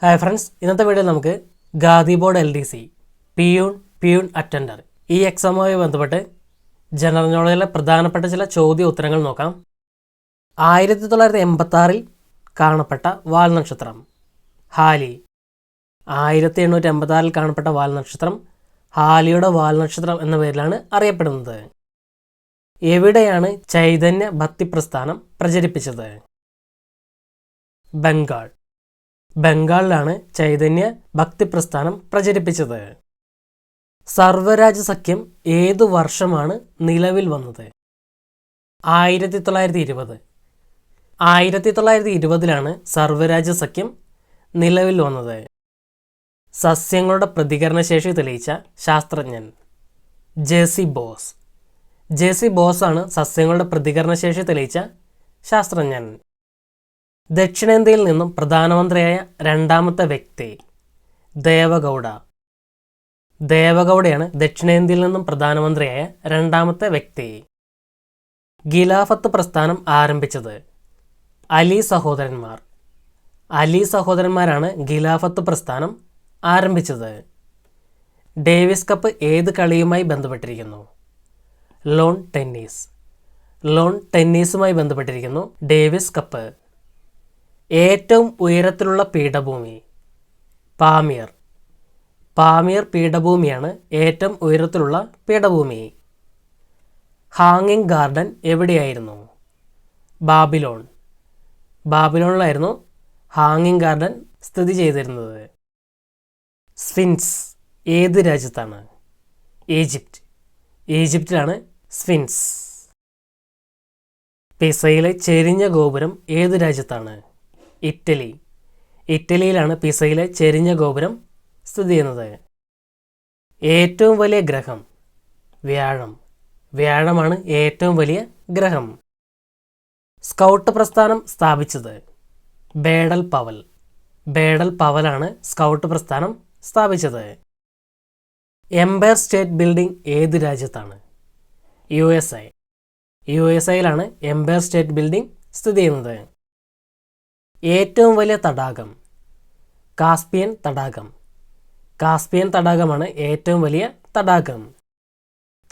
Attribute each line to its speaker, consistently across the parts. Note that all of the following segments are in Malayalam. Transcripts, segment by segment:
Speaker 1: ഹായ് ഫ്രണ്ട്സ്, ഇന്നത്തെ വീഡിയോയിൽ നമുക്ക് khadi board LDC peon attender ഈ എക്സാമുമായി ബന്ധപ്പെട്ട് ജനറൽ നോളജിലെ പ്രധാനപ്പെട്ട ചില ചോദ്യ ഉത്തരങ്ങൾ നോക്കാം. 1986 കാണപ്പെട്ട വാൽ നക്ഷത്രം ഹാലി. 1886 കാണപ്പെട്ട വാൽ നക്ഷത്രം ഹാലിയുടെ വാൽ നക്ഷത്രം എന്ന പേരിലാണ് അറിയപ്പെടുന്നത്. എവിടെയാണ് ചൈതന്യ ഭക്തി പ്രസ്ഥാനം പ്രചരിപ്പിച്ചത്? ബംഗാളിലാണ് ചൈതന്യ ഭക്തി പ്രസ്ഥാനം പ്രചരിപ്പിച്ചത്. സർവരാജ് സഖ്യം ഏതു വർഷമാണ് നിലവിൽ വന്നത്? 1920. 1920 സർവരാജ് സഖ്യം നിലവിൽ വന്നത്. സസ്യങ്ങളുടെ പ്രതികരണശേഷി തെളിയിച്ച ശാസ്ത്രജ്ഞൻ ജെസി ബോസ്. ജെസി ബോസ് ആണ് സസ്യങ്ങളുടെ പ്രതികരണശേഷി തെളിയിച്ച ശാസ്ത്രജ്ഞൻ. ദക്ഷിണേന്ത്യയിൽ നിന്നും പ്രധാനമന്ത്രിയായ രണ്ടാമത്തെ വ്യക്തി ദേവഗൗഡ. ദേവഗൗഡയാണ് ദക്ഷിണേന്ത്യയിൽ നിന്നും പ്രധാനമന്ത്രിയായ രണ്ടാമത്തെ വ്യക്തി. ഖിലാഫത്ത് പ്രസ്ഥാനം ആരംഭിച്ചത് അലി സഹോദരന്മാർ. അലി സഹോദരന്മാരാണ് ഖിലാഫത്ത് പ്രസ്ഥാനം ആരംഭിച്ചത്. ഡേവിസ് കപ്പ് ഏത് കളിയുമായി ബന്ധപ്പെട്ടിരിക്കുന്നു? Loan tennis. ലോൺ ടെന്നീസുമായി ബന്ധപ്പെട്ടിരിക്കുന്നു ഡേവിസ് കപ്പ്. ഏറ്റവും ഉയരത്തിലുള്ള പീഠഭൂമി പാമിയർ. പാമിയർ പീഠഭൂമിയാണ് ഏറ്റവും ഉയരത്തിലുള്ള പീഠഭൂമി. ഹാങ്ങിങ് ഗാർഡൻ എവിടെയായിരുന്നു? ബാബിലോൺ. ബാബിലോണിലായിരുന്നു ഹാങ്ങിങ് ഗാർഡൻ സ്ഥിതി ചെയ്തിരുന്നത്. സ്ഫിൻക്സ് ഏത് രാജ്യത്താണ്? ഈജിപ്റ്റ്. ഈജിപ്തിലാണ് സ്ഫിൻക്സ്. പിസയിലെ ചെരിഞ്ഞ ഗോപുരം ഏത് രാജ്യത്താണ്? ഇറ്റലി. ഇറ്റലിയിലാണ് പിസയിലെ ചെരിഞ്ഞ ഗോപുരം സ്ഥിതി ചെയ്യുന്നത്. ഏറ്റവും വലിയ ഗ്രഹം വ്യാഴം. വ്യാഴമാണ് ഏറ്റവും വലിയ ഗ്രഹം. സ്കൗട്ട് പ്രസ്ഥാനം സ്ഥാപിച്ചത് ബേഡൽ പവൽ. ബേഡൽ പവലാണ് സ്കൗട്ട് പ്രസ്ഥാനം സ്ഥാപിച്ചത്. എംപയർ സ്റ്റേറ്റ് ബിൽഡിംഗ് ഏത് രാജ്യത്താണ്? USA. USAയിലാണ് എംപയർ സ്റ്റേറ്റ് ബിൽഡിംഗ് സ്ഥിതി ചെയ്യുന്നത്. ഏറ്റവും വലിയ തടാകം കാസ്പിയൻ തടാകം. കാസ്പിയൻ തടാകമാണ് ഏറ്റവും വലിയ തടാകം.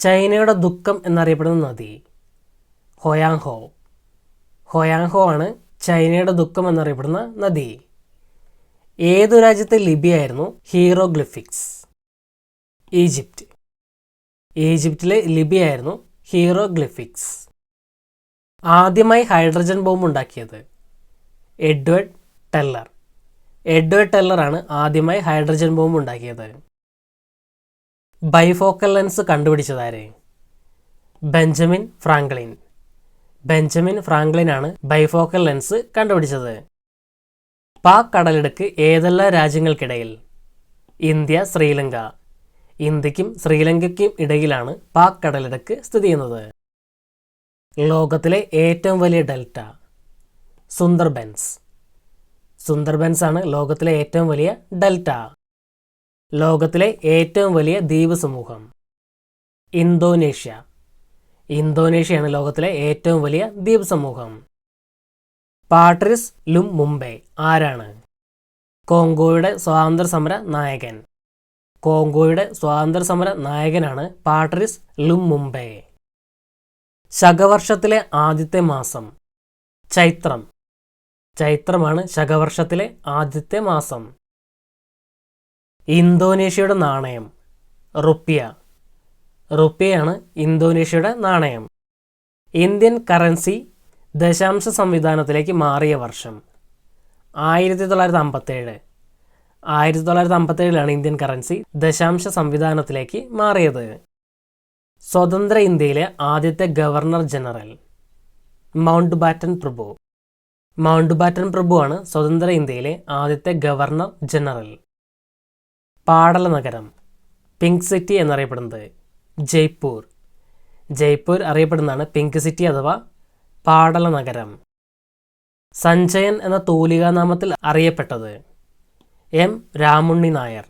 Speaker 1: ചൈനയുടെ ദുഃഖം എന്നറിയപ്പെടുന്ന നദി ഹൊയാങ്ഹോ. ഹൊയാങ്ഹോ ആണ് ചൈനയുടെ ദുഃഖം എന്നറിയപ്പെടുന്ന നദി. ഏതു രാജ്യത്തെ ലിപിയായിരുന്നു ഹീറോഗ്ലിഫിക്സ്? ഈജിപ്റ്റ്. ഈജിപ്തിലെ ലിപിയായിരുന്നു ഹീറോഗ്ലിഫിക്സ്. ആദ്യമായി ഹൈഡ്രജൻ ബോംബ് ഉണ്ടാക്കിയത് എഡ്വേർഡ് ടെല്ലർ. എഡ്വേർഡ് ടെല്ലറാണ് ആദ്യമായി ഹൈഡ്രജൻ ബോംബ് ഉണ്ടാക്കിയത്. ബൈഫോക്കൽ ലെൻസ് കണ്ടുപിടിച്ചതാരെ? Benjamin Franklin. ബെഞ്ചമിൻ ഫ്രാങ്ക്ലിൻ ആണ് ബൈഫോക്കൽ ലെൻസ് കണ്ടുപിടിച്ചത്. പാക് കടലിടുക്ക് ഏതെല്ലാം രാജ്യങ്ങൾക്കിടയിൽ? ഇന്ത്യ, ശ്രീലങ്ക. ഇന്ത്യക്കും ശ്രീലങ്കയ്ക്കും ഇടയിലാണ് പാക് കടലിടുക്ക് സ്ഥിതി ചെയ്യുന്നത്. ലോകത്തിലെ ഏറ്റവും വലിയ ഡെൽറ്റ സുന്ദർബൻസ്. സുന്ദർബൻസ് ആണ് ലോകത്തിലെ ഏറ്റവും വലിയ ഡെൽറ്റ. ലോകത്തിലെ ഏറ്റവും വലിയ ദ്വീപ് സമൂഹം ഇന്തോനേഷ്യ. ഇന്തോനേഷ്യയാണ് ലോകത്തിലെ ഏറ്റവും വലിയ ദ്വീപ് സമൂഹം. പാട്രിസ് ലുമുംബെ ആരാണ്? കോങ്കോയുടെ സ്വാതന്ത്ര്യ സമര നായകൻ. കോങ്കോയുടെ സ്വാതന്ത്ര്യ സമര നായകനാണ് പാട്രിസ് ലുമുംബെ. ശകവർഷത്തിലെ ആദ്യത്തെ മാസം ചൈത്രം. ചൈത്രമാണ് ശകവർഷത്തിലെ ആദ്യത്തെ മാസം. ഇന്തോനേഷ്യയുടെ നാണയം റുപ്പിയ. റുപ്പിയാണ് ഇന്തോനേഷ്യയുടെ നാണയം. ഇന്ത്യൻ കറൻസി ദശാംശ സംവിധാനത്തിലേക്ക് മാറിയ വർഷം 1957. 1957 ഇന്ത്യൻ കറൻസി ദശാംശ സംവിധാനത്തിലേക്ക് മാറിയത്. സ്വതന്ത്ര ഇന്ത്യയിലെ ആദ്യത്തെ ഗവർണർ ജനറൽ മൗണ്ട് ബാറ്റൻ പ്രഭു. മൗണ്ട് ബാറ്റൻ പ്രഭുവാണ് സ്വതന്ത്ര ഇന്ത്യയിലെ ആദ്യത്തെ ഗവർണർ ജനറൽ. പാടല നഗരം പിങ്ക് സിറ്റി എന്നറിയപ്പെടുന്നത് ജയ്പൂർ. ജയ്പൂർ അറിയപ്പെടുന്നതാണ് പിങ്ക് സിറ്റി അഥവാ പാടല നഗരം. സഞ്ജയൻ എന്ന തൂലികാനാമത്തിൽ അറിയപ്പെട്ടത് M. രാമുണ്ണി നായർ.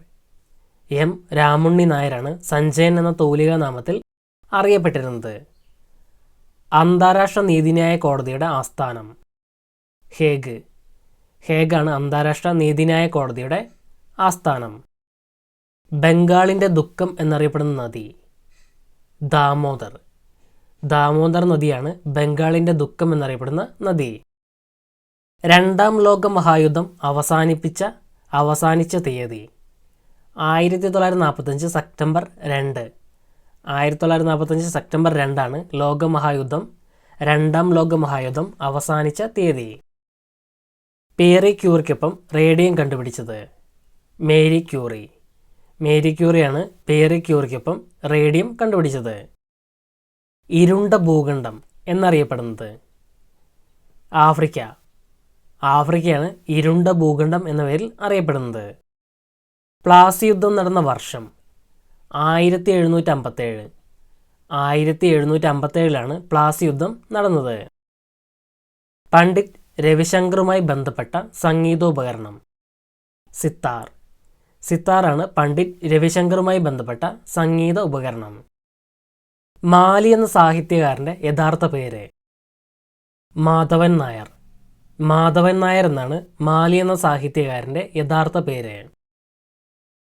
Speaker 1: M. രാമുണ്ണി നായരാണ് സഞ്ജയൻ എന്ന തൂലികാനാമത്തിൽ അറിയപ്പെട്ടിരുന്നത്. അന്താരാഷ്ട്ര നീതിന്യായ കോടതിയുടെ ആസ്ഥാനം ഹേഗ്. ഹേഗാണ് അന്താരാഷ്ട്ര നീതിന്യായ കോടതിയുടെ ആസ്ഥാനം. ബംഗാളിൻ്റെ ദുഃഖം എന്നറിയപ്പെടുന്ന നദി ദാമോദർ. ദാമോദർ നദിയാണ് ബംഗാളിൻ്റെ ദുഃഖം എന്നറിയപ്പെടുന്ന നദി. രണ്ടാം ലോക മഹായുദ്ധം അവസാനിച്ച തീയതി 1945 സെപ്റ്റംബർ 2. 1945 സെപ്റ്റംബർ 2 രണ്ടാം ലോക മഹായുദ്ധം അവസാനിച്ച തീയതി. പിയറി ക്യൂറിക്കൊപ്പം റേഡിയം കണ്ടുപിടിച്ചത് മേരി ക്യൂറി. മേരി ക്യൂറിയാണ് പിയറി ക്യൂറിക്കൊപ്പം റേഡിയം കണ്ടുപിടിച്ചത്. ഇരുണ്ട ഭൂഖണ്ഡം എന്നറിയപ്പെടുന്നത് ആഫ്രിക്ക. ആഫ്രിക്കയാണ് ഇരുണ്ട ഭൂഖണ്ഡം എന്ന പേരിൽ അറിയപ്പെടുന്നത്. പ്ലാസി യുദ്ധം നടന്ന വർഷം 1757. 1757 പ്ലാസി യുദ്ധം നടന്നത്. പണ്ഡിറ്റ് രവിശങ്കറുമായി ബന്ധപ്പെട്ട സംഗീതോപകരണം സിത്താർ. സിത്താറാണ് പണ്ഡിറ്റ് രവിശങ്കറുമായി ബന്ധപ്പെട്ട സംഗീത ഉപകരണം. മാലി എന്ന സാഹിത്യകാരൻ്റെ യഥാർത്ഥ പേര് മാധവൻ നായർ. മാധവൻ നായർ എന്നാണ് മാലി എന്ന സാഹിത്യകാരൻ്റെ യഥാർത്ഥ പേര്.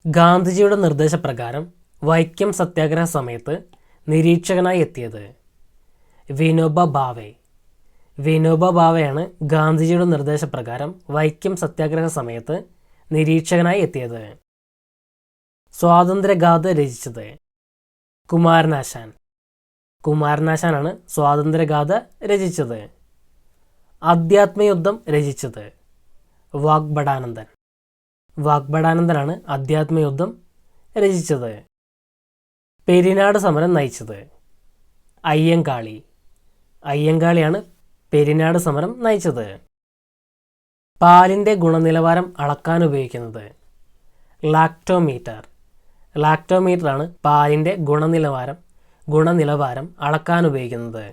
Speaker 1: ഗാന്ധിജിയുടെ നിർദ്ദേശപ്രകാരം വൈക്കം സത്യാഗ്രഹ സമയത്ത് നിരീക്ഷകനായി എത്തിയത് വിനോബ ഭാവെ. വിനോബ ഭാവെയാണ് ഗാന്ധിജിയുടെ നിർദ്ദേശപ്രകാരം വൈക്കം സത്യാഗ്രഹ സമയത്ത് നിരീക്ഷകനായി എത്തിയത്. സ്വാതന്ത്ര്യഗാഥ രചിച്ചത് കുമാരനാശാൻ. കുമാരനാശാനാണ് സ്വാതന്ത്ര്യഗാഥ രചിച്ചത്. അധ്യാത്മയുദ്ധം രചിച്ചത് വാഗ്ഭടാനന്ദൻ. വാഗ്ഭടാനന്ദനാണ് അധ്യാത്മയുദ്ധം രചിച്ചത്. പെരിനാട് സമരം നയിച്ചത് അയ്യങ്കാളി. അയ്യങ്കാളിയാണ് പെരിനാട് സമരം നയിച്ചത്. പാലിൻ്റെ ഗുണനിലവാരം അളക്കാൻ ഉപയോഗിക്കുന്നത് ലാക്ടോമീറ്റർ. ലാക്ടോമീറ്ററാണ് പാലിൻ്റെ ഗുണനിലവാരം അളക്കാൻ ഉപയോഗിക്കുന്നത്.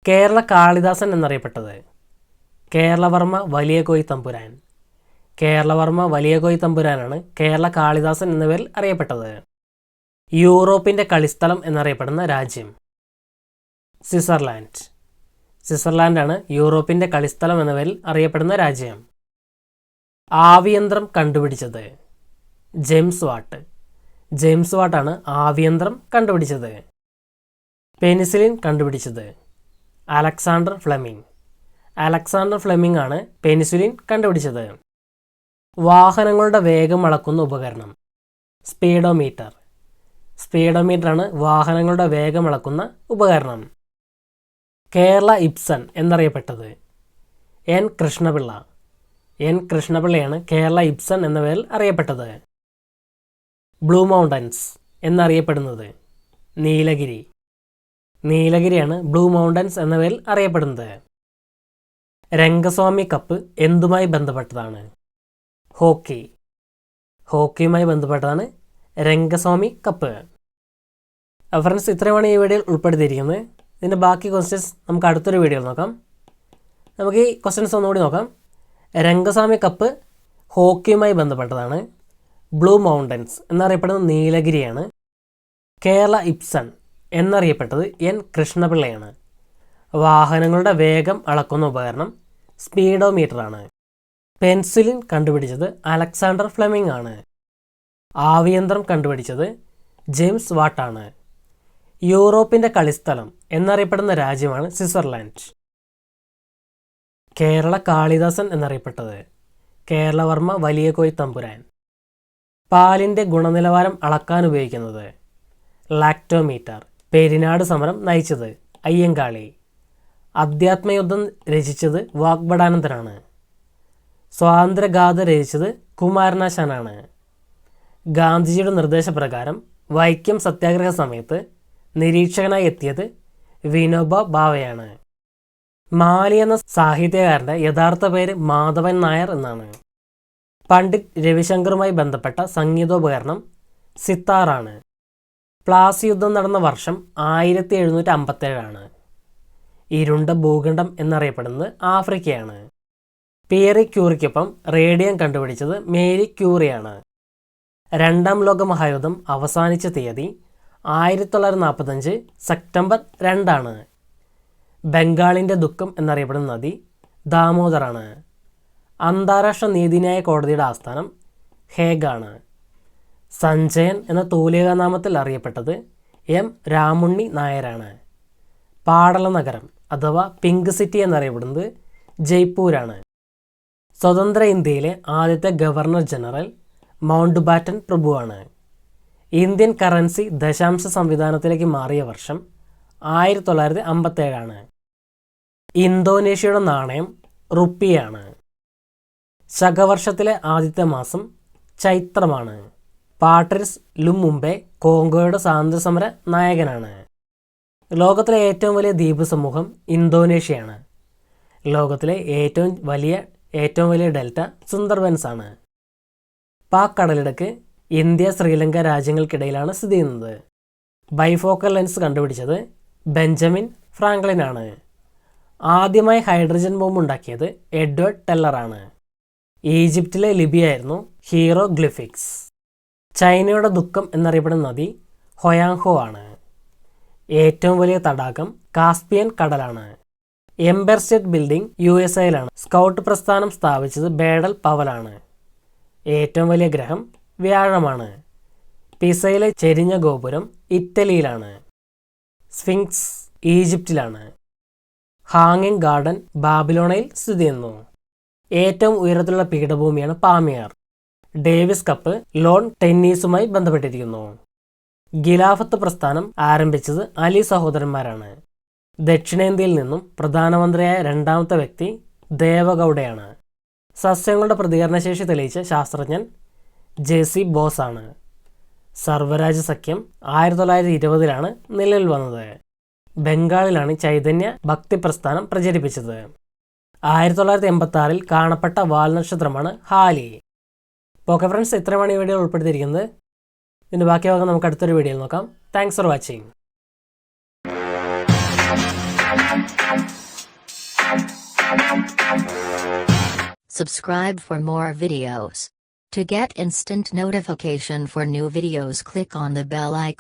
Speaker 1: കേരള കാളിദാസൻ എന്നറിയപ്പെട്ടത് കേരളവർമ്മ വലിയ കോയി തമ്പുരാൻ. കേരളവർമ്മ വലിയ കോയി തമ്പുരാനാണ് കേരള കാളിദാസൻ എന്ന പേരിൽ അറിയപ്പെട്ടത്. യൂറോപ്പിൻ്റെ കളിസ്ഥലം എന്നറിയപ്പെടുന്ന രാജ്യം സ്വിറ്റ്സർലാൻഡ്. സ്വിറ്റ്സർലാൻഡാണ് യൂറോപ്പിൻ്റെ കളിസ്ഥലം എന്ന പേരിൽ അറിയപ്പെടുന്ന രാജ്യം. ആവിയന്ത്രം കണ്ടുപിടിച്ചത് ജെയിംസ് വാട്ട്. ജെയിംസ് വാട്ടാണ് ആവിയന്ത്രം കണ്ടുപിടിച്ചത്. പെനിസിലിൻ കണ്ടുപിടിച്ചത് അലക്സാണ്ടർ ഫ്ലെമിംഗ്. അലക്സാണ്ടർ ഫ്ലെമിംഗ് ആണ് പെനിസിലിൻ കണ്ടുപിടിച്ചത്. വാഹനങ്ങളുടെ വേഗം അളക്കുന്ന ഉപകരണം സ്പീഡോമീറ്റർ. സ്പീഡോമീറ്ററാണ് വാഹനങ്ങളുടെ വേഗം അളക്കുന്ന ഉപകരണം. കേരള ഇബ്സൺ എന്നറിയപ്പെട്ടത് എൻ കൃഷ്ണപിള്ള. എൻ കൃഷ്ണപിള്ളയാണ് കേരള ഇബ്സൺ എന്ന പേരിൽ അറിയപ്പെട്ടത്. ബ്ലൂ മൗണ്ടൻസ് എന്നറിയപ്പെടുന്നത് നീലഗിരി. നീലഗിരിയാണ് ബ്ലൂ മൗണ്ടൻസ് എന്ന പേരിൽ അറിയപ്പെടുന്നത്. രംഗസ്വാമി കപ്പ് എന്തുമായി ബന്ധപ്പെട്ടതാണ്? ഹോക്കി. ഹോക്കിയുമായി ബന്ധപ്പെട്ടതാണ് രംഗസ്വാമി കപ്പ്. ഫ്രണ്ട്സ്, ഇത്രയുമാണ് ഈ വീഡിയോയിൽ ഉൾപ്പെടുത്തിയിരിക്കുന്നത്. ഇതിൻ്റെ ബാക്കി ക്വസ്റ്റ്യൻസ് നമുക്ക് അടുത്തൊരു വീഡിയോയിൽ നോക്കാം. നമുക്ക് ഈ ക്വസ്റ്റ്യൻസ് ഒന്നുകൂടി നോക്കാം. രംഗസ്വാമി കപ്പ് ഹോക്കിയുമായി ബന്ധപ്പെട്ടതാണ്. ബ്ലൂ മൗണ്ടൻസ് എന്നറിയപ്പെടുന്നത് നീലഗിരിയാണ്. കേരള ഇബ്സൺ എന്നറിയപ്പെട്ടത് എൻ കൃഷ്ണപിള്ളയാണ്. വാഹനങ്ങളുടെ വേഗം അളക്കുന്ന ഉപകരണം സ്പീഡോമീറ്ററാണ്. പെൻസിലിൻ കണ്ടുപിടിച്ചത് അലക്സാണ്ടർ ഫ്ലെമിംഗ് ആണ്. ആവിയന്ത്രം കണ്ടുപിടിച്ചത് ജെയിംസ് വാട്ടാണ്. യൂറോപ്പിൻ്റെ കളിസ്ഥലം എന്നറിയപ്പെടുന്ന രാജ്യമാണ് സ്വിറ്റ്സർലാൻഡ്. കേരള കാളിദാസൻ എന്നറിയപ്പെട്ടത് കേരളവർമ്മ വലിയ കോയി തമ്പുരാൻ. പാലിൻ്റെ ഗുണനിലവാരം അളക്കാൻ ഉപയോഗിക്കുന്നത് ലാക്ടോമീറ്റർ. പെരിനാട് സമരം നയിച്ചത് അയ്യങ്കാളി. അധ്യാത്മയുദ്ധം രചിച്ചത് വാഗ്ഭടാനന്ദനാണ്. സ്വാതന്ത്ര്യഗാഥ രചിച്ചത് കുമാരനാശാനാണ്. ഗാന്ധിജിയുടെ നിർദ്ദേശപ്രകാരം വൈക്കം സത്യാഗ്രഹ സമയത്ത് നിരീക്ഷകനായി എത്തിയത് വിനോബ ഭാവെയാണ്. മാലി എന്ന സാഹിത്യകാരൻ്റെ യഥാർത്ഥ പേര് മാധവൻ നായർ എന്നാണ്. പണ്ഡിറ്റ് രവിശങ്കറുമായി ബന്ധപ്പെട്ട സംഗീതോപകരണം സിത്താറാണ്. പ്ലാസി യുദ്ധം നടന്ന വർഷം 1757. ഇരുണ്ട ഭൂഖണ്ഡം എന്നറിയപ്പെടുന്നത് ആഫ്രിക്കയാണ്. പിയറി ക്യൂറിക്കൊപ്പം റേഡിയം കണ്ടുപിടിച്ചത് മേരി ക്യൂറിയാണ്. രണ്ടാം ലോക മഹായുദ്ധം അവസാനിച്ച തീയതി 1945 സെപ്റ്റംബർ 2. ബംഗാളിൻ്റെ ദുഃഖം എന്നറിയപ്പെടുന്ന നദി ദാമോദറാണ്. അന്താരാഷ്ട്ര നീതിന്യായ കോടതിയുടെ ആസ്ഥാനം ഹേഗാണ്. സഞ്ജയൻ എന്ന തൂലികാനാമത്തിൽ അറിയപ്പെട്ടത് എം രാമുണ്ണി നായരാണ്. പാടല നഗരം അഥവാ പിങ്ക് സിറ്റി എന്നറിയപ്പെടുന്നത് ജയ്പൂരാണ്. സ്വതന്ത്ര ഇന്ത്യയിലെ ആദ്യത്തെ ഗവർണർ ജനറൽ മൗണ്ട് ബാറ്റൻ പ്രഭുവാണ്. ഇന്ത്യൻ കറൻസി ദശാംശ സംവിധാനത്തിലേക്ക് മാറിയ വർഷം 1957 ഇന്തോനേഷ്യയുടെ നാണയം റുപ്പിയാണ്. ശകവർഷത്തിലെ ആദ്യത്തെ മാസം ചൈത്രമാണ്. പാട്രിസ് ലുമുംബെ കോങ്കോയുടെ സ്വാതന്ത്ര്യസമര നായകനാണ്. ലോകത്തിലെ ഏറ്റവും വലിയ ദ്വീപ് സമൂഹം ഇന്തോനേഷ്യയാണ്. ലോകത്തിലെ ഏറ്റവും വലിയ ഡെൽറ്റ സുന്ദർബൻസ് ആണ്. പാക് കടലിടുക്ക് ഇന്ത്യ ശ്രീലങ്ക രാജ്യങ്ങൾക്കിടയിലാണ് സ്ഥിതി ചെയ്യുന്നത്. ബൈഫോക്കൽ ലെൻസ് കണ്ടുപിടിച്ചത് ബെഞ്ചമിൻ ഫ്രാങ്ക്ലിൻ ആണ്. ആദ്യമായി ഹൈഡ്രജൻ ബോംബ് ഉണ്ടാക്കിയത് എഡ്വേർഡ് ടെല്ലറാണ്. ഈജിപ്തിലെ ലിബിയായിരുന്നു ഹീറോഗ്ലിഫിക്സ്. ചൈനയുടെ ദുഃഖം എന്നറിയപ്പെടുന്ന നദി ഹൊയാങ്ഹോ ആണ്. ഏറ്റവും വലിയ തടാകം കാസ്പിയൻ കടലാണ്. എംപയർ സ്റ്റേറ്റ് ബിൽഡിംഗ് USA-യിലാണ്. സ്കൗട്ട് പ്രസ്ഥാനം സ്ഥാപിച്ചത് ബേഡൽ പവലാണ്. ഏറ്റവും വലിയ ഗ്രഹം വ്യാഴമാണ്. പിസയിലെ ചെരിഞ്ഞ ഗോപുരം ഇറ്റലിയിലാണ്. സ്ഫിങ്ക്സ് ഈജിപ്തിലാണ്. ഹാങ്ങിങ് ഗാർഡൻ ബാബിലോണയിൽ സ്ഥിതി ചെയ്യുന്നു. ഏറ്റവും ഉയരത്തിലുള്ള പീഠഭൂമിയാണ് പാമിയാർ. ഡേവിസ് കപ്പ് ലോൺ ടെന്നീസുമായി ബന്ധപ്പെട്ടിരിക്കുന്നു. ഖിലാഫത്ത് പ്രസ്ഥാനം ആരംഭിച്ചത് അലി സഹോദരന്മാരാണ്. ദക്ഷിണേന്ത്യയിൽ നിന്നും പ്രധാനമന്ത്രിയായ രണ്ടാമത്തെ വ്യക്തി ദേവഗൗഡയാണ്. സസ്യങ്ങളുടെ പ്രതികരണശേഷി തെളിയിച്ച ശാസ്ത്രജ്ഞൻ JC ബോസ് ആണ്. സർവ്വരാജ്യ സഖ്യം 1920 നിലവിൽ വന്നത്. ബംഗാളിലാണ് ചൈതന്യ ഭക്തി പ്രസ്ഥാനം പ്രചരിപ്പിച്ചത്. 1986 കാണപ്പെട്ട വാൽനക്ഷത്രമാണ് ഹാലി. ഓക്കെ ഫ്രണ്ട്സ്, ഇത്രയുമാണ് ഈ വീഡിയോ ഉൾപ്പെടുത്തിയിരിക്കുന്നത്. ഇതിൻ്റെ ബാക്കി ഭാഗം നമുക്ക് അടുത്തൊരു വീഡിയോയിൽ നോക്കാം. Thanks for watching.
Speaker 2: Subscribe for more videos. To get instant notification for new videos, click on the bell icon.